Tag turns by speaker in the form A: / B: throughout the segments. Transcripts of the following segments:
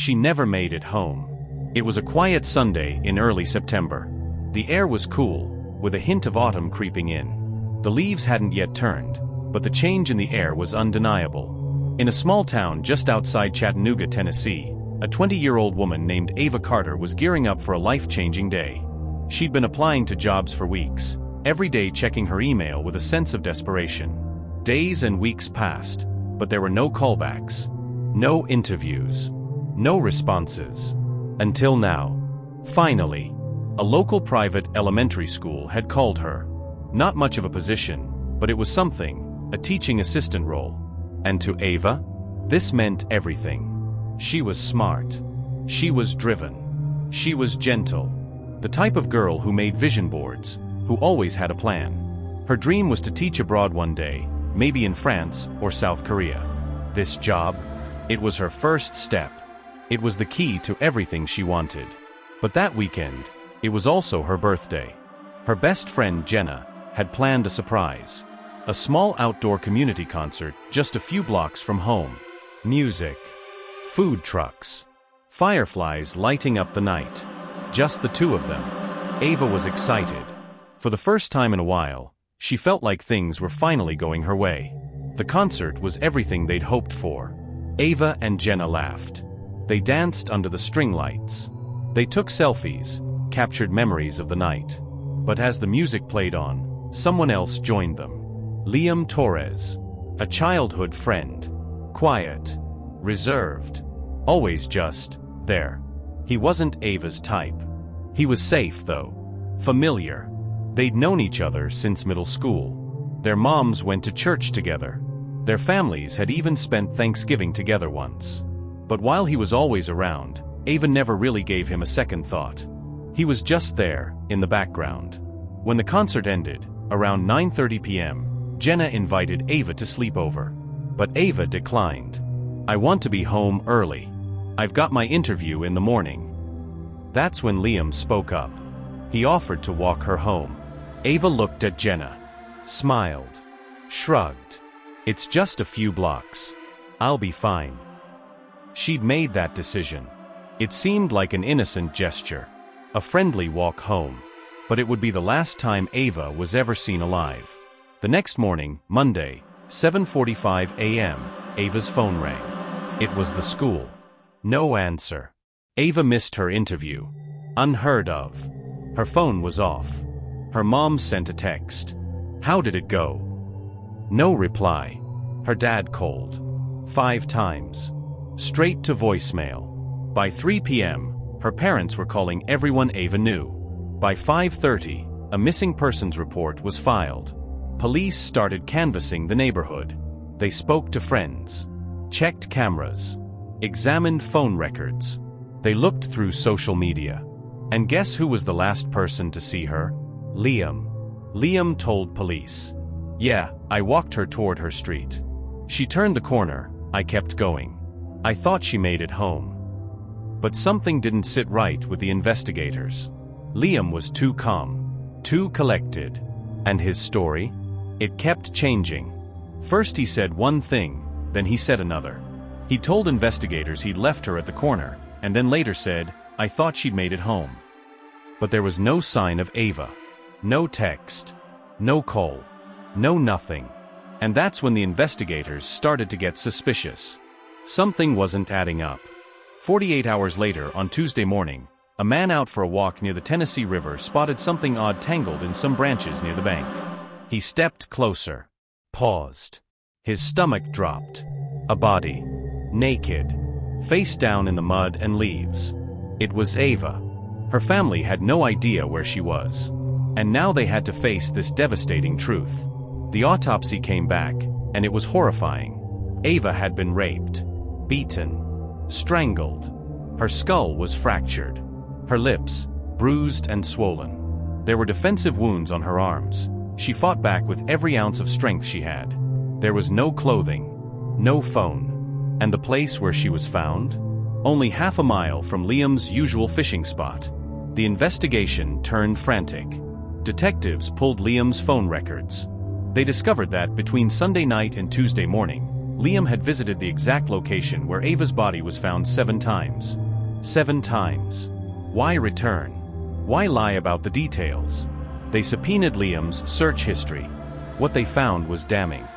A: she never made it home. It was a quiet Sunday in early September. The air was cool, with a hint of autumn creeping in. The leaves hadn't yet turned, but the change in the air was undeniable. In a small town just outside Chattanooga, Tennessee, a 20-year-old woman named Ava Carter was gearing up for a life-changing day. She'd been applying to jobs for weeks, every day checking her email with a sense of desperation. Days and weeks passed, but there were no callbacks, no interviews, no responses. Until now. Finally, a local private elementary school had called her. Not much of a position, but it was something, a teaching assistant role. And to Ava, this meant everything. She was smart. She was driven. She was gentle. The type of girl who made vision boards, who always had a plan. Her dream was to teach abroad one day, maybe in France or South Korea. This job, it was her first step. It was the key to everything she wanted. But that weekend, it was also her birthday. Her best friend Jenna had planned a surprise. A small outdoor community concert just a few blocks from home. Music. Food trucks. Fireflies lighting up the night. Just the two of them. Ava was excited. For the first time in a while, she felt like things were finally going her way. The concert was everything they'd hoped for. Ava and Jenna laughed. They danced under the string lights. They took selfies, captured memories of the night. But as the music played on, someone else joined them. Liam Torres. A childhood friend. Quiet. Reserved. Always just there. He wasn't Ava's type. He was safe, though. Familiar. They'd known each other since middle school. Their moms went to church together. Their families had even spent Thanksgiving together once. But while he was always around, Ava never really gave him a second thought. He was just there, in the background. When the concert ended, around 9:30 p.m., Jenna invited Ava to sleep over. But Ava declined. "I want to be home early. I've got my interview in the morning." That's when Liam spoke up. He offered to walk her home. Ava looked at Jenna, smiled, shrugged. "It's just a few blocks. I'll be fine." She'd made that decision. It seemed like an innocent gesture, a friendly walk home. But it would be the last time Ava was ever seen alive. The next morning, Monday, 7:45 a.m., Ava's phone rang. It was the school. No answer. Ava missed her interview. Unheard of. Her phone was off. Her mom sent a text. How did it go? No reply. Her dad called. 5 times. Straight to voicemail. By 3 p.m., her parents were calling everyone Ava knew. By 5:30, a missing persons report was filed. Police started canvassing the neighborhood. They spoke to friends, checked cameras, examined phone records. They looked through social media. And guess who was the last person to see her? Liam. Liam told police. "Yeah, I walked her toward her street. She turned the corner, I kept going. I thought she made it home." But something didn't sit right with the investigators. Liam was too calm, too collected. And his story? It kept changing. First he said one thing, then he said another. He told investigators he'd left her at the corner, and then later said, "I thought she'd made it home." But there was no sign of Ava. No text. No call. No nothing. And that's when the investigators started to get suspicious. Something wasn't adding up. 48 hours later, on Tuesday morning, a man out for a walk near the Tennessee River spotted something odd tangled in some branches near the bank. He stepped closer. Paused. His stomach dropped. A body. Naked. Face down in the mud and leaves. It was Ava. Her family had no idea where she was. And now they had to face this devastating truth. The autopsy came back, and it was horrifying. Ava had been raped. Beaten. Strangled. Her skull was fractured. Her lips, bruised and swollen. There were defensive wounds on her arms. She fought back with every ounce of strength she had. There was no clothing. No phone. And the place where she was found? Only half a mile from Liam's usual fishing spot. The investigation turned frantic. Detectives pulled Liam's phone records. They discovered that between Sunday night and Tuesday morning, Liam had visited the exact location where Ava's body was found 7 times. 7 times. Why return? Why lie about the details? They subpoenaed Liam's search history. What they found was damning.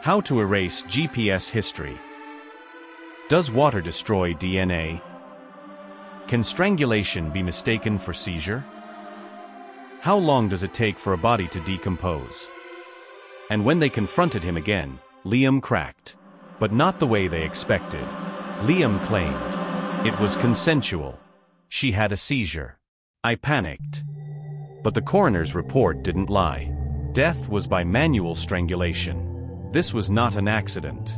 A: How to erase GPS history. Does water destroy DNA? Can strangulation be mistaken for seizure? How long does it take for a body to decompose? And when they confronted him again, Liam cracked. But not the way they expected. Liam claimed it was consensual. She had a seizure. I panicked. But the coroner's report didn't lie. Death was by manual strangulation. This was not an accident.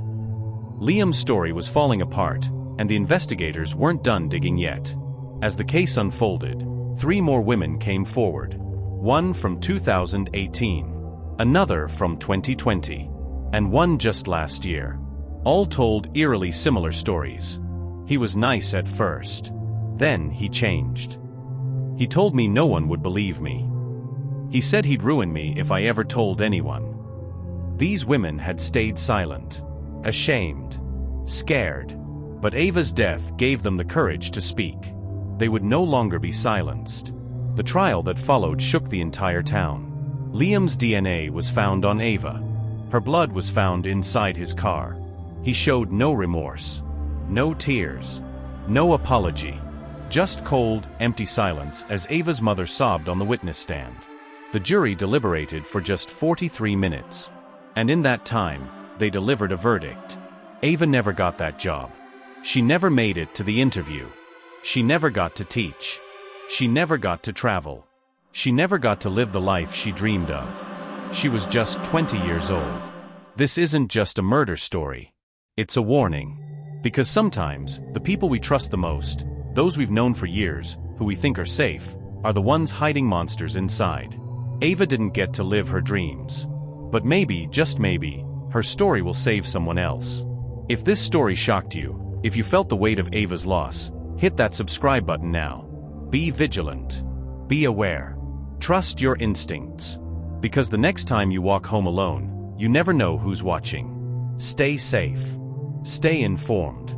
A: Liam's story was falling apart, and the investigators weren't done digging yet. As the case unfolded, 3 more women came forward. One from 2018, another from 2020, and one just last year. All told eerily similar stories. He was nice at first. Then he changed. He told me no one would believe me. He said he'd ruin me if I ever told anyone. These women had stayed silent, ashamed, scared. But Ava's death gave them the courage to speak. They would no longer be silenced. The trial that followed shook the entire town. Liam's DNA was found on Ava. Her blood was found inside his car. He showed no remorse, no tears, no apology. Just cold, empty silence as Ava's mother sobbed on the witness stand. The jury deliberated for just 43 minutes. And in that time, they delivered a verdict. Ava never got that job. She never made it to the interview. She never got to teach. She never got to travel. She never got to live the life she dreamed of. She was just 20 years old. This isn't just a murder story. It's a warning. Because sometimes, the people we trust the most, those we've known for years, who we think are safe, are the ones hiding monsters inside. Ava didn't get to live her dreams. But maybe, just maybe, her story will save someone else. If this story shocked you, if you felt the weight of Ava's loss, hit that subscribe button now. Be vigilant. Be aware. Trust your instincts. Because the next time you walk home alone, you never know who's watching. Stay safe. Stay informed.